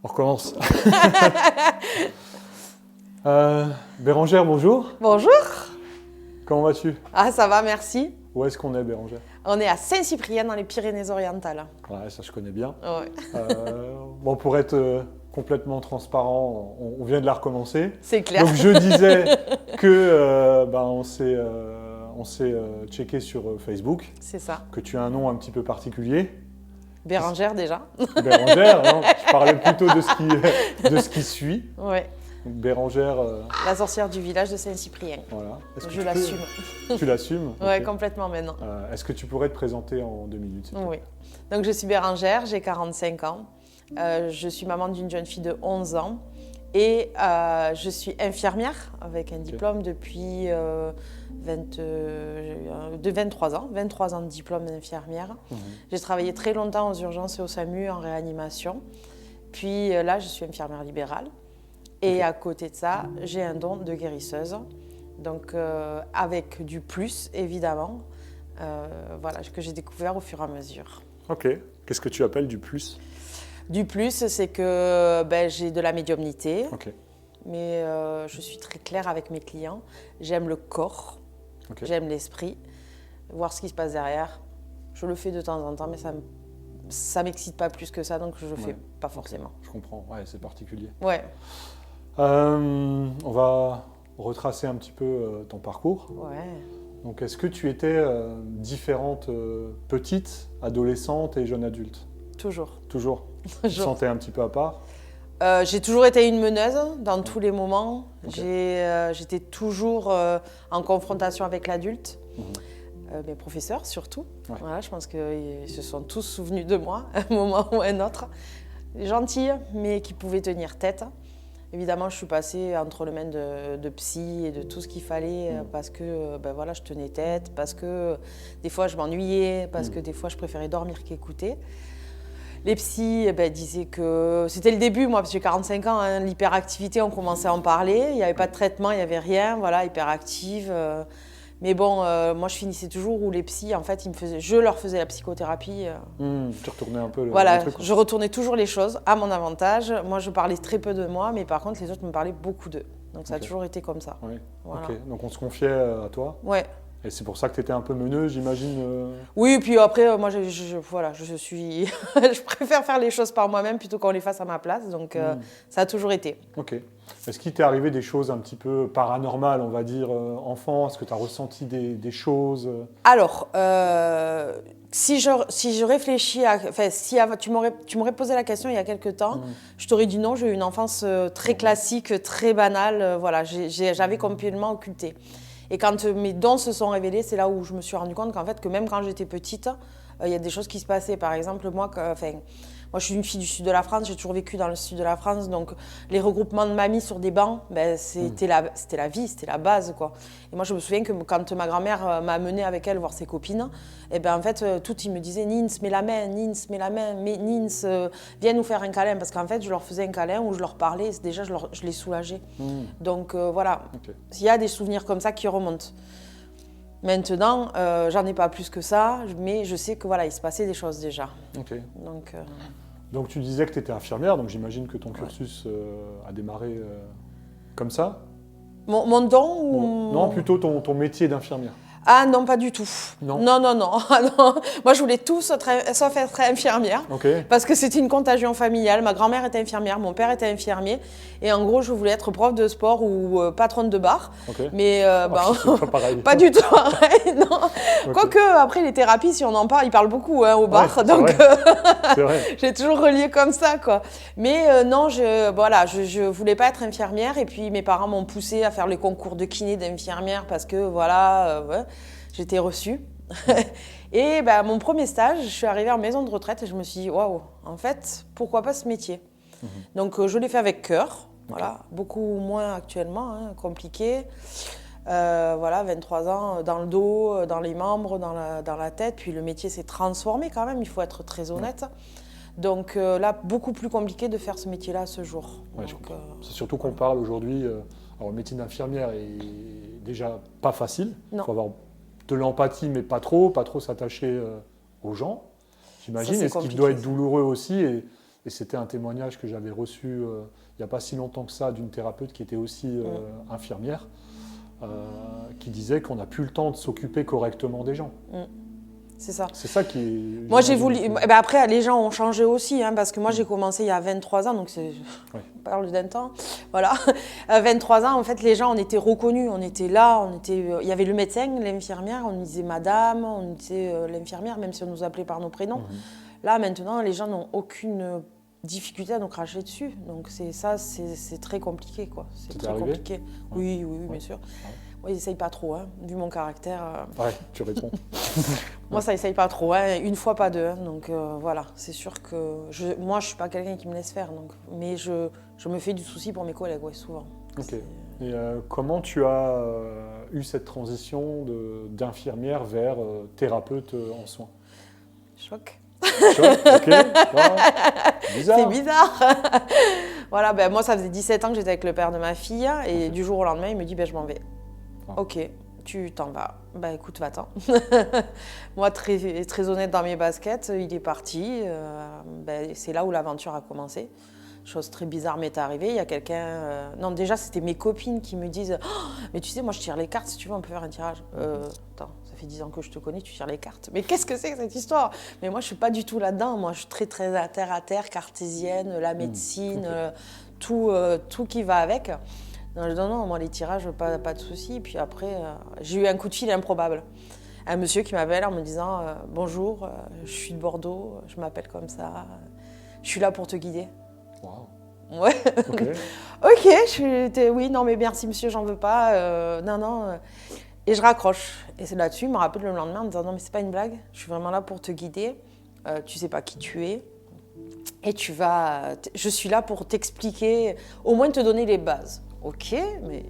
On recommence. Bérangère, bonjour. Bonjour. Comment vas-tu? Ah, ça va, merci. Où est-ce qu'on est, Bérangère? On est à Saint-Cyprien, dans les Pyrénées-Orientales. Ouais, ça je connais bien. Ouais. Bon, pour être complètement transparent, on vient de la recommencer. C'est clair. Donc je disais que on s'est checké sur Facebook, C'est ça. que tu as un nom un petit peu particulier. Bérangère, déjà. Bérangère, hein, je parlais plutôt de ce qui suit. Ouais. Donc, Bérangère, La sorcière du village de Saint-Cyprien. voilà. Est-ce que Je tu l'assume. Tu l'assumes? Ouais, Ok. complètement maintenant. Est-ce que tu pourrais te présenter en 2 minutes, s'il te plaît? Oui. Donc, je suis Bérangère, j'ai 45 ans. Je suis maman d'une jeune fille de 11 ans. Et je suis infirmière avec un diplôme depuis de 23 ans. 23 ans de diplôme d'infirmière. J'ai travaillé très longtemps aux urgences et au SAMU en réanimation. Puis là, je suis infirmière libérale. Et à côté de ça, j'ai un don de guérisseuse. Donc avec du plus, évidemment. Voilà, que j'ai découvert au fur et à mesure. Ok. Qu'est-ce que tu appelles du plus? Du plus, c'est que j'ai de la médiumnité, Ok. mais je suis très claire avec mes clients. J'aime le corps, j'aime l'esprit, voir ce qui se passe derrière. Je le fais de temps en temps, mais ça m'excite pas plus que ça, donc je le fais pas forcément. Je comprends, ouais, c'est particulier. Ouais. On va retracer un petit peu ton parcours. Ouais. Donc, est-ce que tu étais différente petite, adolescente et jeune adulte? Toujours. Toujours. Tu te sentais un petit peu à part? J'ai toujours été une meneuse dans tous les moments. J'étais toujours en confrontation avec l'adulte. Mes professeurs surtout. Ouais. Voilà, je pense qu'ils se sont tous souvenus de moi à un moment ou à un autre. Gentilles, mais qui pouvaient tenir tête. Évidemment, je suis passée entre le main de psy et de tout ce qu'il fallait parce que voilà, je tenais tête, parce que des fois je m'ennuyais, parce que des fois je préférais dormir qu'écouter. Les psys disaient que c'était le début, moi, parce que j'ai 45 ans, hein, l'hyperactivité, on commençait à en parler. Il n'y avait pas de traitement, il n'y avait rien, voilà, hyperactive. Mais bon, moi, je finissais toujours où les psys, en fait, je leur faisais la psychothérapie. Tu retournais un peu le truc. Je retournais toujours les choses à mon avantage. Moi, je parlais très peu de moi, mais par contre, les autres me parlaient beaucoup d'eux. Donc, ça a toujours été comme ça. Oui. Voilà. Donc, on se confiait à toi. Ouais. Et c'est pour ça que tu étais un peu meneuse, j'imagine. Oui, puis après, moi, voilà, je suis, je préfère faire les choses par moi-même plutôt qu'on les fasse à ma place. Donc, ça a toujours été. Ok. Est-ce qu'il t'est arrivé des choses un petit peu paranormales, on va dire, enfant? Est-ce que tu as ressenti des choses? Alors, si je réfléchis tu m'aurais posé la question il y a quelques temps, je t'aurais dit non, j'ai eu une enfance très classique, très banale. Voilà, j'avais complètement occulté. Et quand mes dons se sont révélés, c'est là où je me suis rendu compte qu'en fait, que même quand j'étais petite, il y a des choses qui se passaient. Par exemple, moi, je suis une fille du sud de la France, j'ai toujours vécu dans le sud de la France, donc les regroupements de mamies sur des bancs, c'était la vie, c'était la base, quoi. Et moi, je me souviens que quand ma grand-mère m'a amenée avec elle voir ses copines, en fait, toutes, ils me disaient « Nins, mets la main, Nins, mets la main, Nins, viens nous faire un câlin », parce qu'en fait, je leur faisais un câlin ou je leur parlais, déjà, je les soulageais. Donc, voilà, il y a des souvenirs comme ça qui remontent. Maintenant, j'en ai pas plus que ça, mais je sais que voilà, il se passait des choses déjà. Donc tu disais que tu étais infirmière, donc j'imagine que ton cursus a démarré comme ça. Mon don ou... Non, plutôt ton métier d'infirmière. Ah non, pas du tout. Non. Ah, non. Moi, je voulais tout sauf être infirmière. Parce que c'était une contagion familiale. Ma grand-mère était infirmière, mon père était infirmier. Et en gros, je voulais être prof de sport ou patronne de bar. Mais pas du tout pareil, non. Quoique, après, les thérapies, si on en parle, ils parlent beaucoup au bar. Ouais, donc, c'est vrai. J'ai toujours relié comme ça, quoi. Mais non, je voulais pas être infirmière. Et puis, mes parents m'ont poussée à faire les concours de kiné d'infirmière parce que, voilà... J'étais reçue. Et mon premier stage, je suis arrivée en maison de retraite et je me suis dit, waouh, en fait, pourquoi pas ce métier? Donc, je l'ai fait avec cœur. Voilà, beaucoup moins actuellement, hein, compliqué. 23 ans dans le dos, dans les membres, dans la tête. Puis le métier s'est transformé quand même, il faut être très honnête. Donc là, beaucoup plus compliqué de faire ce métier-là à ce jour. Ouais, c'est surtout qu'on parle aujourd'hui, alors le métier d'infirmière est déjà pas facile. Il faut avoir de l'empathie, mais pas trop s'attacher aux gens, j'imagine. Et ce qui doit être douloureux aussi, et Et c'était un témoignage que j'avais reçu il n'y a pas si longtemps que ça d'une thérapeute qui était aussi infirmière, qui disait qu'on n'a plus le temps de s'occuper correctement des gens. C'est ça. C'est ça qui est... Moi, j'ai voulu... après, les gens ont changé aussi, parce que moi, j'ai commencé il y a 23 ans, donc on parle d'un temps. Voilà. À 23 ans, en fait, les gens, on était reconnus, on était là, il y avait le médecin, l'infirmière, on disait madame, on disait l'infirmière, même si on nous appelait par nos prénoms. Là, maintenant, les gens n'ont aucune difficulté à nous cracher dessus. Donc, c'est très compliqué, quoi. C'est très compliqué. Oui, bien sûr. Moi, ils n'essayent pas trop, vu mon caractère. Ouais, tu réponds. Moi, ça n'essaye pas trop, une fois, pas deux. Donc voilà, c'est sûr que moi, je ne suis pas quelqu'un qui me laisse faire. Donc, mais je me fais du souci pour mes collègues, souvent. Ok. Et comment tu as eu cette transition d'infirmière vers thérapeute en soins? Choc. Choc, ok. Wow. Bizarre. C'est bizarre. Voilà, moi, ça faisait 17 ans que j'étais avec le père de ma fille. Et du jour au lendemain, il me dit, je m'en vais. Ok, tu t'en vas. Écoute, va-t'en. Moi, très, très honnête dans mes baskets, il est parti. C'est là où l'aventure a commencé. Chose très bizarre m'est arrivée. Il y a quelqu'un... Non, déjà, c'était mes copines qui me disent « Mais tu sais, moi, je tire les cartes. Si tu veux, on peut faire un tirage. Attends, ça fait 10 ans que je te connais, tu tires les cartes. Mais qu'est-ce que c'est que cette histoire? Mais moi, je ne suis pas du tout là-dedans. Moi, je suis très, très à terre, cartésienne, la médecine, tout qui va avec. » Non, moi, les tirages, pas de souci. Et puis après, j'ai eu un coup de fil improbable. Un monsieur qui m'appelle en me disant « Bonjour, je suis de Bordeaux, je m'appelle comme ça, je suis là pour te guider. » Wow. Ouais. Ok, oui, non, mais merci monsieur, j'en veux pas. Non. Et je raccroche. Et c'est là-dessus, il me rappelle le lendemain en me disant « Non, mais c'est pas une blague, je suis vraiment là pour te guider. Tu sais pas qui tu es. Et je suis là pour t'expliquer, au moins te donner les bases. » Ok, mais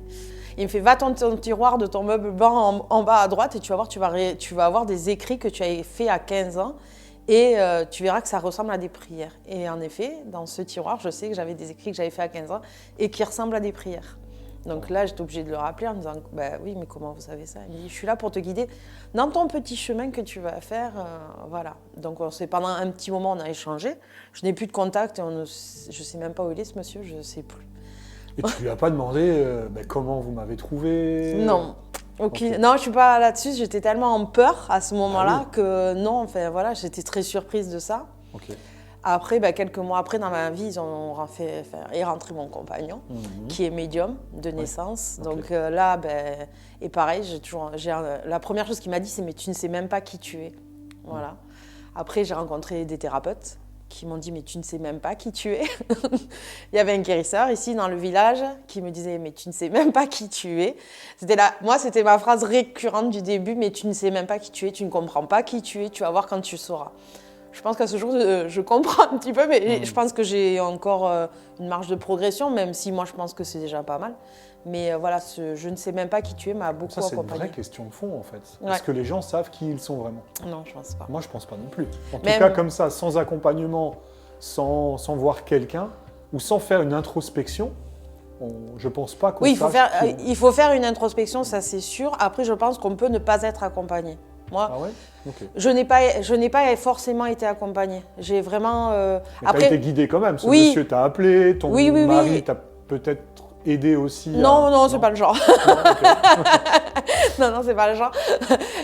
il me fait va dans ton tiroir de ton meuble blanc en bas à droite et tu vas voir, tu vas avoir des écrits que tu avais fait à 15 ans et tu verras que ça ressemble à des prières. Et en effet, dans ce tiroir, je sais que j'avais des écrits que j'avais fait à 15 ans et qui ressemblent à des prières. Donc là, j'étais obligée de le rappeler en me disant oui, mais comment vous savez ça? Il me dit je suis là pour te guider dans ton petit chemin que tu vas faire. Voilà. Donc pendant un petit moment, on a échangé. Je n'ai plus de contact et je ne sais même pas où il est ce monsieur, je ne sais plus. Et tu lui as pas demandé comment vous m'avez trouvé? Non. Okay. Non, je suis pas là-dessus. J'étais tellement en peur à ce moment-là que non. Enfin voilà, j'étais très surprise de ça. Okay. Après, quelques mois après dans ma vie, est rentré mon compagnon, qui est médium de naissance. Okay. Donc là, et pareil, la première chose qu'il m'a dit, c'est mais tu ne sais même pas qui tu es. Voilà. Après, j'ai rencontré des thérapeutes qui m'ont dit « mais tu ne sais même pas qui tu es ». Il y avait un guérisseur ici dans le village qui me disait « mais tu ne sais même pas qui tu es ». Moi, c'était ma phrase récurrente du début « mais tu ne sais même pas qui tu es, tu ne comprends pas qui tu es, tu vas voir quand tu sauras ». Je pense qu'à ce jour, je comprends un petit peu, mais je pense que j'ai encore une marge de progression, même si moi, je pense que c'est déjà pas mal. Mais voilà, je ne sais même pas qui tu es m'a beaucoup accompagné. C'est une vraie question de fond, en fait. Est-ce que les gens savent qui ils sont vraiment? Non, je pense pas. Moi, je pense pas non plus. En tout cas, comme ça, sans accompagnement, sans voir quelqu'un, ou sans faire une introspection, je pense pas qu'on sache il faut faire une introspection, ça c'est sûr. Après, je pense qu'on peut ne pas être accompagné. Moi, je n'ai pas forcément été accompagnée. J'ai vraiment... Mais après, tu as été guidée quand même. Ce monsieur t'a appelé, ton mari t'a peut-être aidé aussi. Non, c'est pas le genre. Non, c'est pas le genre.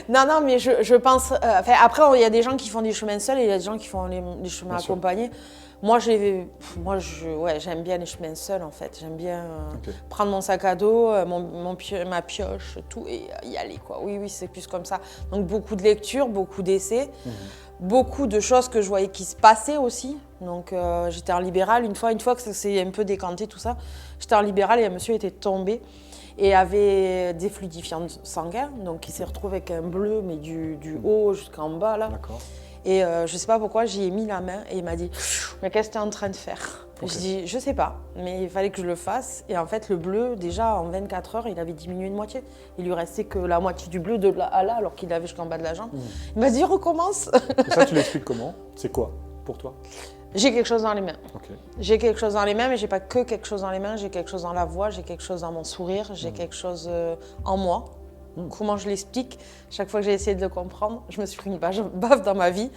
Non, mais je pense... après, il y a des gens qui font des chemins seuls et il y a des gens qui font les chemins accompagnés. Moi, j'aime bien les chemins seuls, en fait. J'aime bien prendre mon sac à dos, ma pioche, tout, et y aller, quoi. Oui, c'est plus comme ça. Donc, beaucoup de lectures, beaucoup d'essais, beaucoup de choses que je voyais qui se passaient aussi. Donc, j'étais en libéral. Une fois que ça s'est un peu décanté, tout ça, j'étais en libéral et un monsieur était tombé et avait des fluidifiants sanguins. Donc, il s'est retrouvé avec un bleu, mais du haut jusqu'en bas, là. D'accord. Et je ne sais pas pourquoi, j'y ai mis la main et il m'a dit « Mais qu'est-ce que tu es en train de faire ?» Je dis « Je ne sais pas, mais il fallait que je le fasse. » Et en fait, le bleu, déjà, en 24 heures, il avait diminué de moitié. Il lui restait que la moitié du bleu de là à là, alors qu'il avait jusqu'en bas de la jambe. Il m'a dit « Recommence !» Et ça, tu l'expliques comment? C'est quoi pour toi? J'ai quelque chose dans les mains. J'ai quelque chose dans les mains, mais j'ai pas que quelque chose dans les mains. J'ai quelque chose dans la voix, j'ai quelque chose dans mon sourire, j'ai quelque chose en moi. Comment je l'explique? Chaque fois que j'ai essayé de le comprendre, je me suis pris une baffe dans ma vie.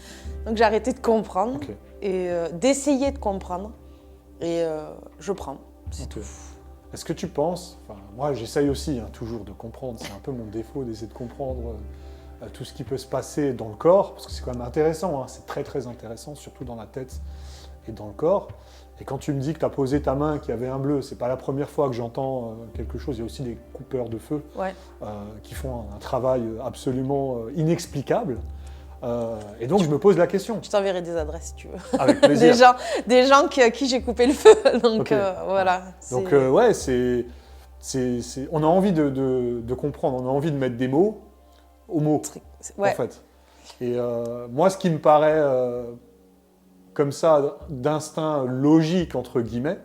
Donc j'ai arrêté de comprendre et d'essayer de comprendre. Et je prends, c'est tout. Est-ce que tu penses, moi j'essaye aussi toujours de comprendre, c'est un peu mon défaut d'essayer de comprendre tout ce qui peut se passer dans le corps, parce que c'est quand même intéressant, c'est très très intéressant, surtout dans la tête et dans le corps. Et quand tu me dis que tu as posé ta main, qu'il y avait un bleu, c'est pas la première fois que j'entends quelque chose. Il y a aussi des coupeurs de feu qui font un travail absolument inexplicable. Et donc je me pose la question. Je t'enverrai des adresses si tu veux. Avec plaisir. des gens à qui j'ai coupé le feu. Donc voilà. Donc on a envie de comprendre, on a envie de mettre des mots aux mots, en fait. Et moi, ce qui me paraît comme ça, d'instinct logique, entre guillemets,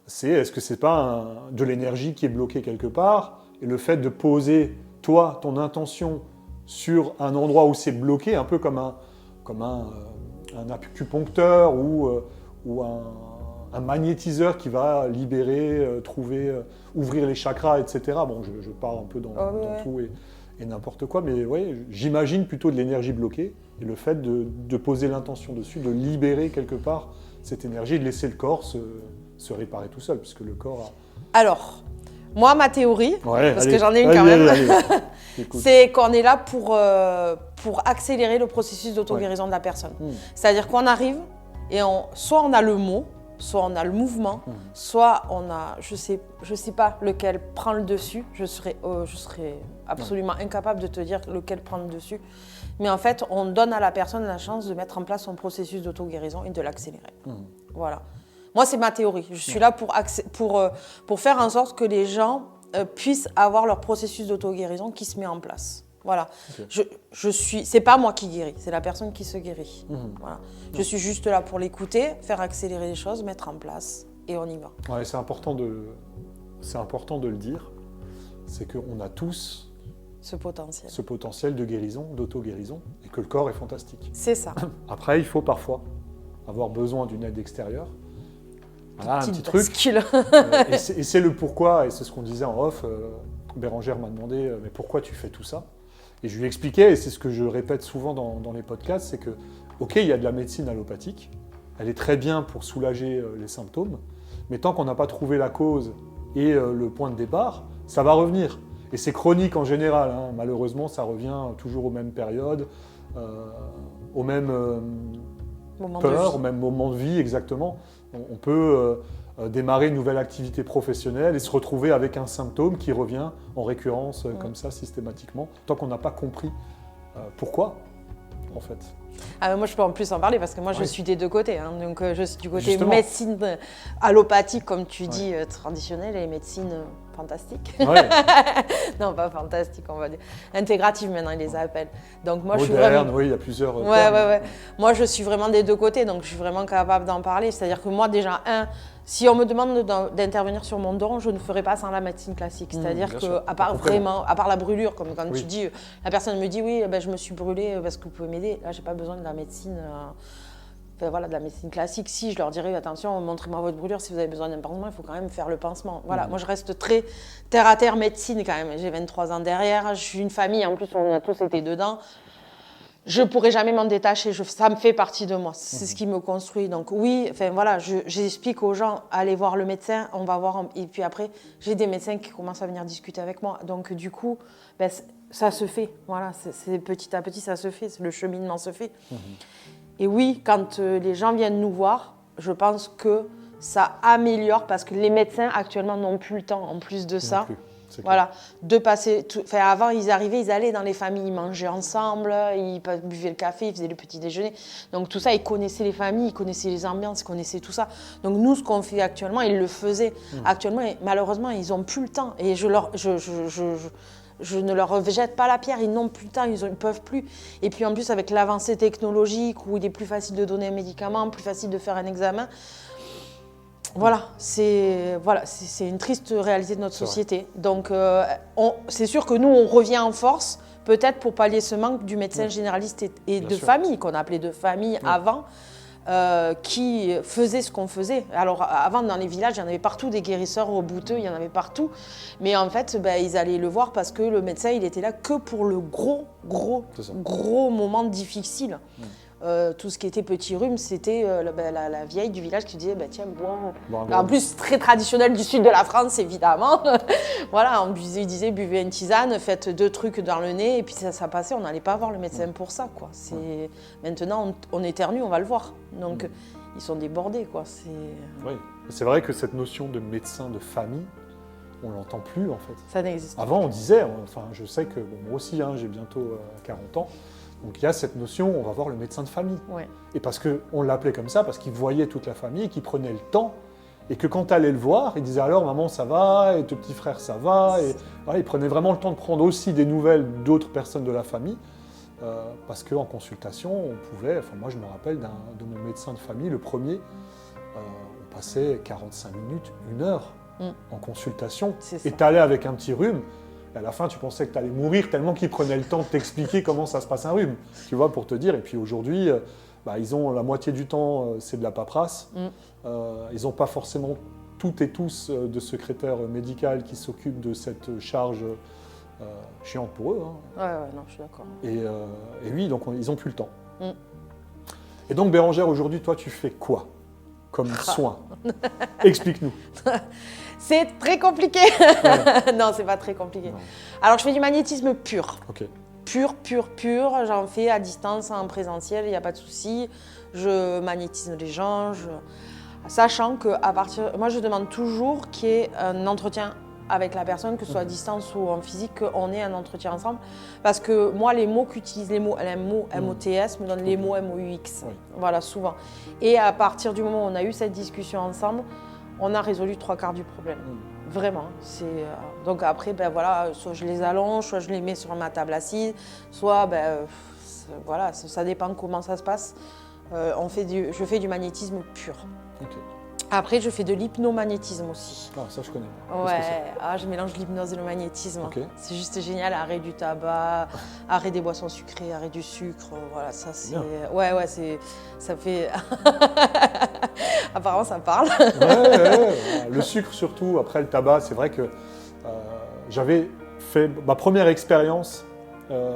c'est est-ce que c'est pas de l'énergie qui est bloquée quelque part? Et le fait de poser, toi, ton intention sur un endroit où c'est bloqué, un peu comme un acupuncteur ou un magnétiseur qui va libérer, ouvrir les chakras, etc. Bon, je pars un peu dans tout et n'importe quoi, mais j'imagine plutôt de l'énergie bloquée. Et le fait de poser l'intention dessus, de libérer quelque part cette énergie, de laisser le corps se réparer tout seul, puisque le corps a... Alors, moi, ma théorie, parce que j'en ai une quand même, c'est qu'on est là pour accélérer le processus d'auto-guérison de la personne. C'est-à-dire qu'on arrive et soit on a le mot, soit on a le mouvement, soit on a, je sais pas lequel prend le dessus. Je serais absolument incapable de te dire lequel prend le dessus. Mais en fait, on donne à la personne la chance de mettre en place son processus d'auto-guérison et de l'accélérer. Voilà. Moi, c'est ma théorie. Je suis là pour faire en sorte que les gens puissent avoir leur processus d'auto-guérison qui se met en place. Voilà. C'est pas moi qui guéris, c'est la personne qui se guérit. Voilà. Je suis juste là pour l'écouter, faire accélérer les choses, mettre en place et on y va. Ouais, c'est important de le dire. C'est qu'on a tous ce potentiel de guérison, d'auto-guérison, et que le corps est fantastique. C'est ça. Après, il faut parfois avoir besoin d'une aide extérieure. Voilà, un petit truc. Et c'est le pourquoi, et c'est ce qu'on disait en off. Bérangère m'a demandé mais pourquoi tu fais tout ça? Et je lui expliquais, et c'est ce que je répète souvent dans les podcasts, c'est que, ok, il y a de la médecine allopathique, elle est très bien pour soulager les symptômes, mais tant qu'on n'a pas trouvé la cause et le point de départ, ça va revenir. Et c'est chronique en général, malheureusement, ça revient toujours aux mêmes périodes, aux mêmes peurs, aux mêmes moments de vie, exactement. On peut démarrer une nouvelle activité professionnelle et se retrouver avec un symptôme qui revient en récurrence comme ça systématiquement, tant qu'on n'a pas compris pourquoi, en fait. Moi, je peux en plus en parler parce que moi, je suis des deux côtés. Donc, je suis du côté médecine allopathique, comme tu dis, traditionnelle, et médecine fantastique. Non, pas fantastique, on va dire. Intégrative, maintenant, ils les appellent. Donc, moi, moderne, je suis vraiment... oui, il y a plusieurs termes. Moi, je suis vraiment des deux côtés, donc je suis vraiment capable d'en parler. C'est-à-dire que moi, déjà, si on me demande d'intervenir sur mon don, je ne ferai pas sans la médecine classique. C'est-à-dire qu'à part la brûlure, comme quand tu dis, la personne me dit oui, je me suis brûlée parce que vous pouvez m'aider. Là, j'ai pas besoin de la médecine, de la médecine classique. Si, je leur dirais attention, montrez-moi votre brûlure. Si vous avez besoin d'un pansement, il faut quand même faire le pansement. Voilà, moi je reste très terre à terre médecine quand même. J'ai 23 ans derrière, je suis une famille, en plus on a tous été dedans. Je pourrais jamais m'en détacher, ça me fait partie de moi, c'est ce qui me construit. Donc oui, j'explique aux gens, allez voir le médecin, on va voir, et puis après, j'ai des médecins qui commencent à venir discuter avec moi. Donc du coup, ça se fait, voilà, c'est petit à petit, ça se fait, le cheminement se fait. Et oui, quand les gens viennent nous voir, je pense que ça améliore, parce que les médecins actuellement n'ont plus le temps, en plus de ça. Voilà, de passer. Avant, ils arrivaient, ils allaient dans les familles, ils mangeaient ensemble, ils buvaient le café, ils faisaient le petit déjeuner. Donc tout ça, ils connaissaient les familles, ils connaissaient les ambiances, ils connaissaient tout ça. Donc nous, ce qu'on fait actuellement, ils le faisaient. Actuellement, malheureusement, ils n'ont plus le temps. Et je ne leur jette pas la pierre, ils n'ont plus le temps, ils ne peuvent plus. Et puis en plus, avec l'avancée technologique, où il est plus facile de donner un médicament, plus facile de faire un examen. Voilà, c'est une triste réalité de notre société. Donc, c'est sûr que nous, on revient en force, peut-être pour pallier ce manque du médecin généraliste et de famille, qu'on appelait de famille avant. qui faisaient ce qu'on faisait. Alors avant, dans les villages, il y en avait partout des guérisseurs bouteux, il y en avait partout. Mais en fait, ils allaient le voir parce que le médecin, il était là que pour le gros moment difficile. Tout ce qui était petit rhume, c'était la vieille du village qui disait tiens, bois. En plus, très traditionnel du sud de la France, évidemment. Voilà, on disait buvez une tisane, faites 2 trucs dans le nez, et puis ça passait, on n'allait pas voir le médecin pour ça, quoi. Maintenant, on éternue, on va le voir. Donc, ils sont débordés, quoi. Oui, c'est vrai que cette notion de médecin de famille, on ne l'entend plus, en fait. Ça n'existe pas. Avant, on disait, enfin, je sais que moi aussi, j'ai bientôt 40 ans, donc il y a cette notion, on va voir le médecin de famille. Ouais. Et parce qu'on l'appelait comme ça, parce qu'il voyait toute la famille, qu'il prenait le temps, et que quand tu allais le voir, il disait alors maman ça va, et ton petit frère ça va, et voilà, il prenait vraiment le temps de prendre aussi des nouvelles d'autres personnes de la famille, parce qu'en consultation, on pouvait, enfin moi je me rappelle de mon médecin de famille, le premier, on passait 45 minutes, 1 heure en consultation, et tu allais avec un petit rhume. Et à la fin, tu pensais que tu allais mourir tellement qu'ils prenaient le temps de t'expliquer comment ça se passe un rhume, tu vois, pour te dire. Et puis aujourd'hui, ils ont la moitié du temps, c'est de la paperasse. Ils n'ont pas forcément toutes et tous de secrétaire médical qui s'occupent de cette charge chiante pour eux. Ouais, non, je suis d'accord. Et oui, donc ils n'ont plus le temps. Et donc, Bérangère, aujourd'hui, toi, tu fais quoi comme soin? Explique-nous. C'est très compliqué. Non, c'est pas très compliqué. Non. Alors, je fais du magnétisme pur. Okay. Pur. J'en fais à distance, en présentiel, il n'y a pas de souci. Je magnétise les gens, sachant que moi, je demande toujours qu'il y ait un entretien avec la personne, que ce soit à distance ou en physique, qu'on ait un entretien ensemble. Parce que moi, les mots qu'utilisent les mots LMO, MOTS me donnent les mots MOUX. Oui. Voilà, souvent. Et à partir du moment où on a eu cette discussion ensemble, on a résolu 3/4 du problème. Vraiment. Donc après, soit je les allonge, soit je les mets sur ma table assise, soit, voilà, ça dépend comment ça se passe. Je fais du magnétisme pur. Okay. Après, je fais de l'hypnomagnétisme aussi. Ah, ça je connais. Ouais, je mélange l'hypnose et le magnétisme. Okay. C'est juste génial. Arrêt du tabac, arrêt des boissons sucrées, arrêt du sucre. Voilà, ça c'est. Ouais, ça fait. Apparemment, ça parle. Ouais. Le sucre surtout. Après le tabac, c'est vrai que j'avais fait ma première expérience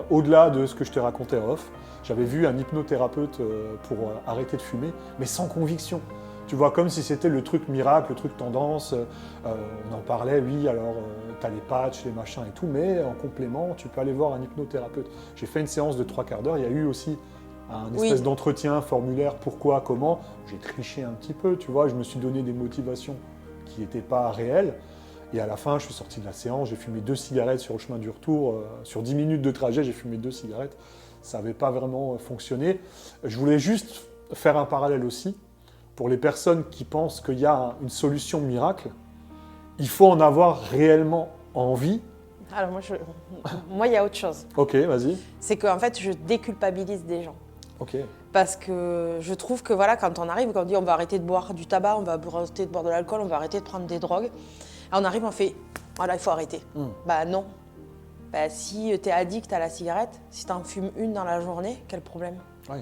au-delà de ce que je t'ai raconté en off. J'avais vu un hypnothérapeute pour arrêter de fumer, mais sans conviction. Tu vois, comme si c'était le truc miracle, le truc tendance. On en parlait, oui, alors tu as les patchs, les machins et tout, mais en complément, tu peux aller voir un hypnothérapeute. J'ai fait une séance de 3/4 d'heure, il y a eu aussi un espèce d'entretien formulaire, pourquoi, comment. J'ai triché un petit peu, tu vois, je me suis donné des motivations qui n'étaient pas réelles. Et à la fin, je suis sorti de la séance, j'ai fumé 2 cigarettes sur le chemin du retour. Sur 10 minutes de trajet, j'ai fumé 2 cigarettes. Ça n'avait pas vraiment fonctionné. Je voulais juste faire un parallèle aussi. Pour les personnes qui pensent qu'il y a une solution miracle, il faut en avoir réellement envie. Alors moi, il y a autre chose. Ok, vas-y. C'est qu'en fait, je déculpabilise des gens. Ok. Parce que je trouve que voilà, quand on arrive, quand on dit on va arrêter de boire du tabac, on va arrêter de boire de l'alcool, on va arrêter de prendre des drogues, on arrive, on fait, voilà, il faut arrêter. Non. Si tu es addict à la cigarette, si tu en fumes une dans la journée, quel problème? Oui.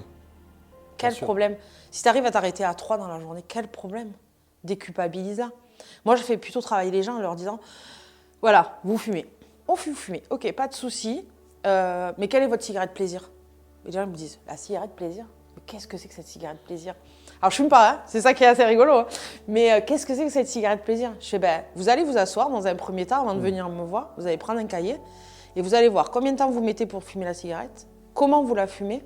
Quel problème? Si tu arrives à t'arrêter à 3 dans la journée, quel problème? Déculpabilise-la. Moi, je fais plutôt travailler les gens en leur disant, voilà, vous fumez. Vous fumez, ok, pas de souci, mais quelle est votre cigarette plaisir? Et les gens me disent, la cigarette plaisir? Mais qu'est-ce que c'est que cette cigarette plaisir? Alors, je fume pas, c'est ça qui est assez rigolo, hein. Mais qu'est-ce que c'est que cette cigarette plaisir? Je fais, vous allez vous asseoir dans un premier temps avant de venir me voir, vous allez prendre un cahier et vous allez voir combien de temps vous mettez pour fumer la cigarette, comment vous la fumez,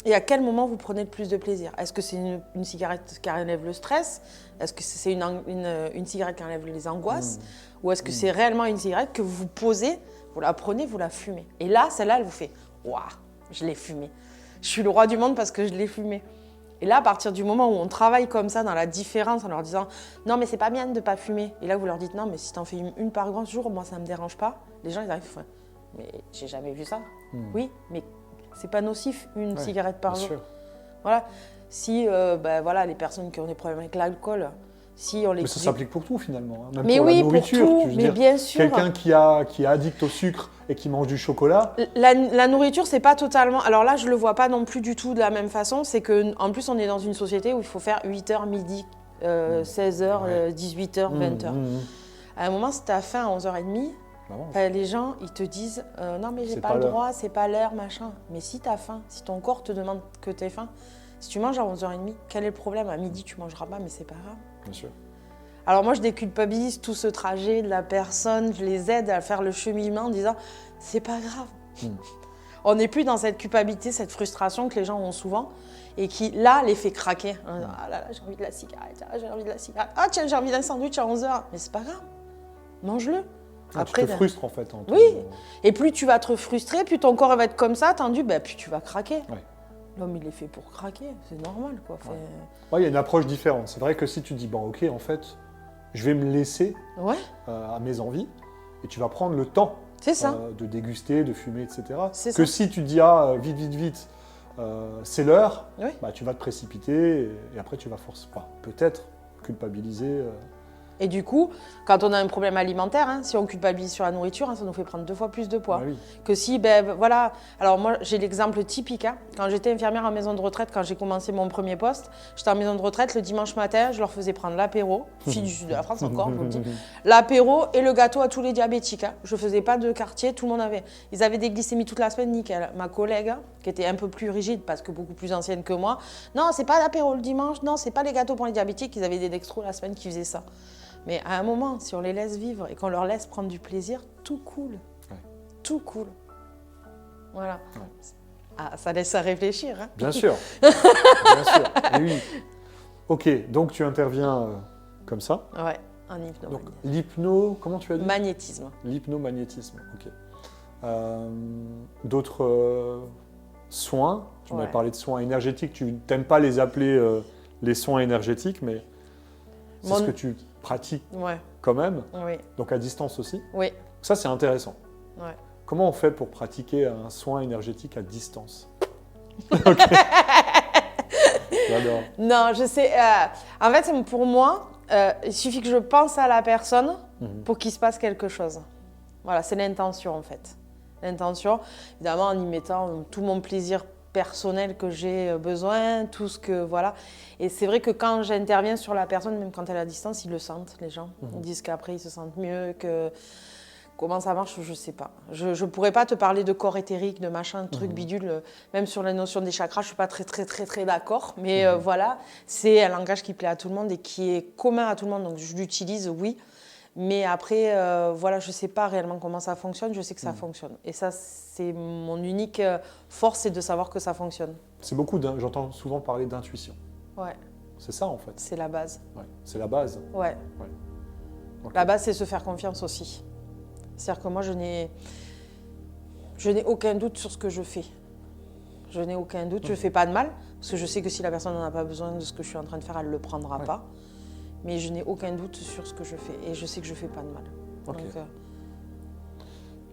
et à quel moment vous prenez le plus de plaisir. Est-ce que c'est une cigarette qui enlève le stress? Est-ce que c'est une cigarette qui enlève les angoisses? Ou est-ce que c'est réellement une cigarette que vous posez, vous la prenez, vous la fumez? Et là, celle-là, elle vous fait « Waouh, je l'ai fumée. Je suis le roi du monde parce que je l'ai fumée. » Et là, à partir du moment où on travaille comme ça, dans la différence, en leur disant « Non, mais c'est pas bien de ne pas fumer. » Et là, vous leur dites « Non, mais si tu en fais une par jour, moi, ça ne me dérange pas. » Les gens, ils arrivent « Mais j'ai jamais vu ça. Oui, mais c'est pas nocif, une cigarette par jour. Sûr. Voilà. Si les personnes qui ont des problèmes avec l'alcool, Si on Mais ça s'applique pour tout finalement, hein. Même mais pour oui, la nourriture. pour tout, Je veux mais dire, bien sûr. quelqu'un qui est addict au sucre et qui mange du chocolat. La nourriture, c'est pas totalement. Alors là, je le vois pas non plus du tout de la même façon. C'est que, en plus, on est dans une société où il faut faire 8h, midi, 16h, Ouais. 18h, 20h. À un moment, si tu as faim à 11h30, les gens, ils te disent non, mais j'ai C'est pas pas le l'heure. droit, c'est pas l'heure, machin. Mais si tu as faim, si ton corps te demande que tu aies faim, si tu manges à 11h30, quel est le problème? À midi, tu mangeras pas, mais c'est pas grave. Bien sûr. Alors moi, je déculpabilise tout ce trajet de la personne, je les aide à faire le cheminement en disant c'est pas grave. On n'est plus dans cette culpabilité, cette frustration que les gens ont souvent et qui, là, les fait craquer. Ah là là, j'ai envie de la cigarette, ah, j'ai envie de la cigarette. Ah tiens, j'ai envie d'un sandwich à 11h. Mais c'est pas grave, mange-le. Après, tu te frustres en fait. Oui, et plus tu vas te frustrer, plus ton corps va être comme ça, tendu, plus tu vas craquer. Ouais. L'homme, il est fait pour craquer, c'est normal, quoi. Ouais, il y a une approche différente. C'est vrai que si tu dis, bon, ok, en fait, je vais me laisser à mes envies, et tu vas prendre le temps de déguster, de fumer, etc. Que si tu dis, vite, c'est l'heure, tu vas te précipiter, et après tu vas peut-être culpabiliser. Et du coup, quand on a un problème alimentaire, si on culpabilise sur la nourriture, ça nous fait prendre 2 fois plus de poids. Oui. Que si, voilà. Alors moi, j'ai l'exemple typique. Quand j'étais infirmière en maison de retraite, quand j'ai commencé mon premier poste, j'étais en maison de retraite le dimanche matin, je leur faisais prendre l'apéro, fille du sud de la France encore, je vous le dis, l'apéro et le gâteau à tous les diabétiques. Je faisais pas de quartier, tout le monde avait. Ils avaient des glycémies toute la semaine, nickel. Ma collègue, qui était un peu plus rigide parce que beaucoup plus ancienne que moi, non, c'est pas l'apéro le dimanche, non, c'est pas les gâteaux pour les diabétiques, ils avaient des dextros la semaine qui faisaient ça. Mais à un moment, si on les laisse vivre et qu'on leur laisse prendre du plaisir, tout coule. Ouais. Tout coule. Voilà. Ouais. Ah, ça laisse à réfléchir. Hein. Bien sûr. Bien sûr. Et oui. Ok, donc tu interviens comme ça. Ouais, en hypnomagnétisme. Donc l'hypno, comment tu as dit? Magnétisme. L'hypnomagnétisme, ok. D'autres soins, tu m'avais parlé de soins énergétiques, tu n'aimes pas les appeler les soins énergétiques, mais c'est ce que tu pratiques quand même, donc à distance aussi. Oui. Ça, c'est intéressant. Ouais. Comment on fait pour pratiquer un soin énergétique à distance? J'adore. Non, je sais. En fait, pour moi, il suffit que je pense à la personne pour qu'il se passe quelque chose. Voilà, c'est l'intention en fait. L'intention, évidemment, en y mettant tout mon plaisir personnel que j'ai besoin, tout ce que voilà. Et c'est vrai que quand j'interviens sur la personne, même quand elle est à distance, ils le sentent, les gens. Ils disent qu'après ils se sentent mieux, que comment ça marche, je sais pas. Je pourrais pas te parler de corps éthérique, de machin, de trucs bidule. Même sur la notion des chakras, je suis pas très d'accord. Mais voilà, c'est un langage qui plaît à tout le monde et qui est commun à tout le monde. Donc je l'utilise, oui. Mais après, voilà, je ne sais pas réellement comment ça fonctionne, je sais que ça fonctionne. Et ça, c'est mon unique force, c'est de savoir que ça fonctionne. C'est j'entends souvent parler d'intuition. Ouais. C'est ça en fait. C'est la base. Ouais. C'est la base. Ouais. Okay. La base, c'est se faire confiance aussi. C'est-à-dire que moi, je n'ai aucun doute sur ce que je fais. Je n'ai aucun doute, je ne fais pas de mal, parce que je sais que si la personne n'en a pas besoin de ce que je suis en train de faire, elle ne le prendra pas. Mais je n'ai aucun doute sur ce que je fais et je sais que je ne fais pas de mal. Okay. Donc,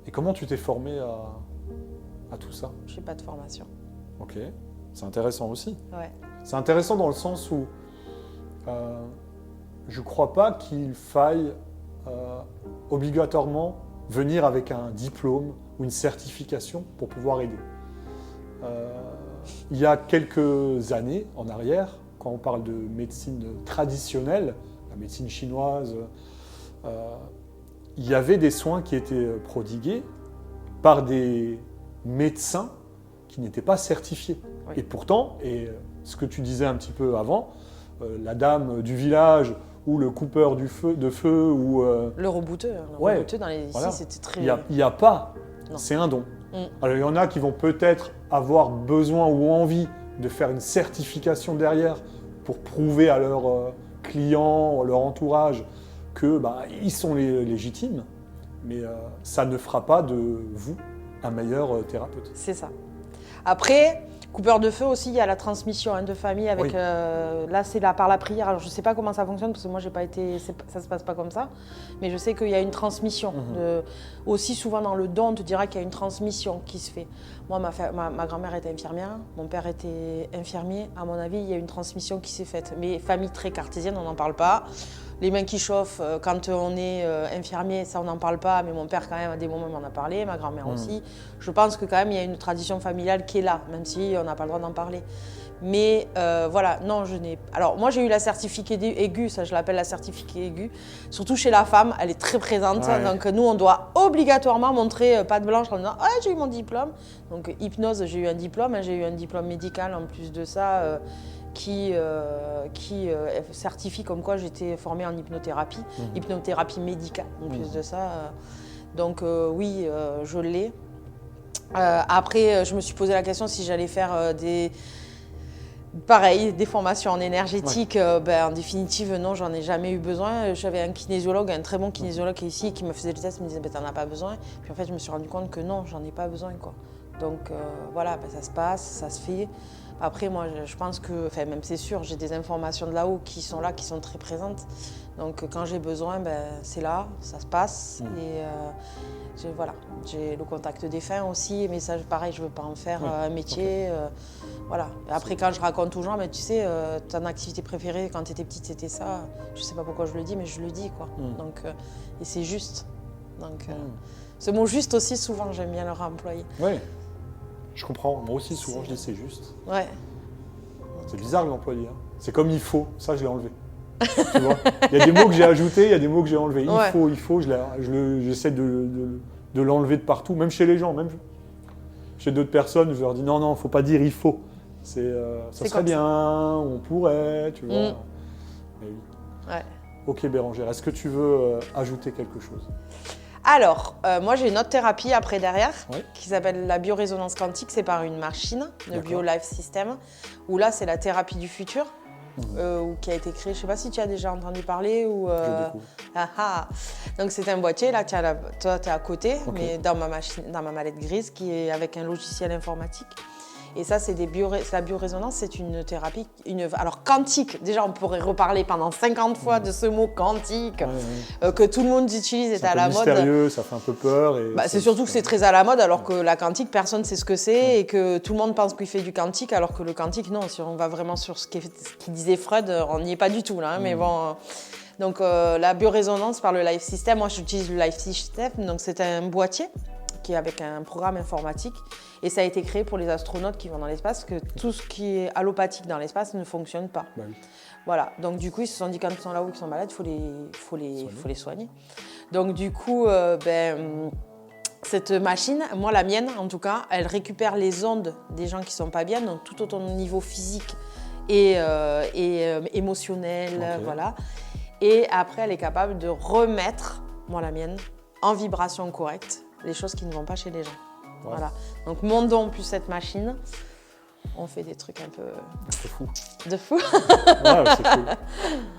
et comment tu t'es formée à tout ça? Je n'ai pas de formation. Ok, c'est intéressant aussi. Ouais. C'est intéressant dans le sens où je ne crois pas qu'il faille obligatoirement venir avec un diplôme ou une certification pour pouvoir aider. Il y a quelques années en arrière, quand on parle de médecine traditionnelle, la médecine chinoise, il y avait des soins qui étaient prodigués par des médecins qui n'étaient pas certifiés. Oui. Et pourtant, ce que tu disais un petit peu avant, la dame du village ou le coupeur de feu ou... Le rebouteur. Rebouteux dans les ici, c'était très... Il n'y a pas, c'est un don. Alors il y en a qui vont peut-être avoir besoin ou envie de faire une certification derrière pour prouver à leurs clients, à leur entourage qu'ils sont légitimes, mais ça ne fera pas de vous un meilleur thérapeute. C'est ça. Après, Coupeur de feu aussi, il y a la transmission de famille avec. Là, c'est par la prière. Alors, je ne sais pas comment ça fonctionne parce que moi, j'ai pas été. Ça se passe pas comme ça. Mais je sais qu'il y a une transmission. Aussi, souvent dans le don, on te dira qu'il y a une transmission qui se fait. Moi, ma grand-mère était infirmière, mon père était infirmier. À mon avis, il y a une transmission qui s'est faite. Mais famille très cartésienne, on n'en parle pas. Les mains qui chauffent, quand on est infirmier, ça on n'en parle pas, mais mon père quand même à des moments il m'en a parlé, ma grand-mère aussi. Je pense que quand même il y a une tradition familiale qui est là, même si on n'a pas le droit d'en parler. Mais voilà, non, je n'ai... Alors moi j'ai eu la certificat aiguë, ça je l'appelle la certificat aiguë, surtout chez la femme, elle est très présente, donc nous on doit obligatoirement montrer patte blanche en disant « Ah, j'ai eu mon diplôme ». Donc hypnose, j'ai eu un diplôme, j'ai eu un diplôme médical en plus de ça, qui certifie comme quoi j'étais formée en hypnothérapie, hypnothérapie médicale en plus de ça. Donc oui, je l'ai. Après, je me suis posé la question si j'allais faire des formations en énergétique. En définitive, non, j'en ai jamais eu besoin. J'avais un kinésiologue, un très bon kinésiologue ici qui me faisait le test, me disait t'en as pas besoin. Puis en fait, je me suis rendu compte que non, j'en ai pas besoin, quoi. Donc voilà, ça se passe, ça se fait. Après, moi, je pense que, même c'est sûr, j'ai des informations de là-haut qui sont là, qui sont très présentes. Donc, quand j'ai besoin, c'est là, ça se passe. Et voilà, j'ai le contact défunt aussi, mais ça, pareil, je ne veux pas en faire un métier. Voilà. Après, quand je raconte aux gens, tu sais, ton activité préférée quand tu étais petite, c'était ça. Je ne sais pas pourquoi je le dis, mais je le dis, quoi. Donc, et c'est juste. Donc, ce mot juste aussi, souvent, j'aime bien le réemployer. Oui. Je comprends, moi aussi souvent je dis c'est juste. Ouais. C'est bizarre de l'employer. Hein. C'est comme il faut, ça je l'ai enlevé. Tu vois, il y a des mots que j'ai ajoutés, il y a des mots que j'ai enlevés. Il faut, j'essaie de l'enlever de partout, même chez les gens, même chez d'autres personnes, je leur dis non, il ne faut pas dire il faut. Ça serait bien, on pourrait, tu vois. Mais oui. Ouais. Ok Bérangère, est-ce que tu veux ajouter quelque chose ? Alors, moi j'ai une autre thérapie après derrière qui s'appelle la biorésonance quantique. C'est par une machine, le BioLife System, où là c'est la thérapie du futur, qui a été créée. Je ne sais pas si tu as déjà entendu parler ou. Donc c'est un boîtier, là toi tu es à côté, mais dans ma mallette grise qui est avec un logiciel informatique. Et ça, c'est la biorésonance, c'est une thérapie, alors quantique. Déjà, on pourrait reparler pendant 50 fois de ce mot quantique, que tout le monde utilise, est à la mode. C'est mystérieux, ça fait un peu peur. C'est surtout que c'est très à la mode, alors que la quantique, personne ne sait ce que c'est, et que tout le monde pense qu'il fait du quantique, alors que le quantique, non. Si on va vraiment sur ce qu'il disait Freud, on n'y est pas du tout, là. Mais bon... Donc, la biorésonance par le Life System, moi, j'utilise le Life System, donc c'est un boîtier qui est avec un programme informatique. Et ça a été créé pour les astronautes qui vont dans l'espace, que tout ce qui est allopathique dans l'espace ne fonctionne pas. Bah oui. Voilà. Donc du coup, ils se sont dit quand ils sont là-haut, qu'ils sont malades, il faut les soigner. Donc du coup, cette machine, moi la mienne en tout cas, elle récupère les ondes des gens qui sont pas bien, donc tout autant au niveau physique et émotionnel, voilà. Et après, elle est capable de remettre, moi la mienne, en vibration correcte, les choses qui ne vont pas chez les gens. Voilà. Donc mon don plus cette machine, on fait des trucs un peu... C'est fou. De fou. C'est cool.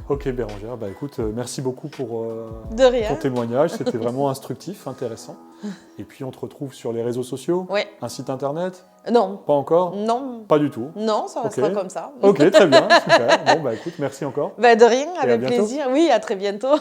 Ok Bérangère, écoute, merci beaucoup pour ton témoignage. C'était vraiment instructif, intéressant. Et puis on te retrouve sur les réseaux sociaux. Un site internet ? Non. Pas encore ? Non. Pas du tout ? Non, ça restera comme ça. Ok, très bien, super. Bon, écoute, merci encore. De rien, avec plaisir. Oui, à très bientôt.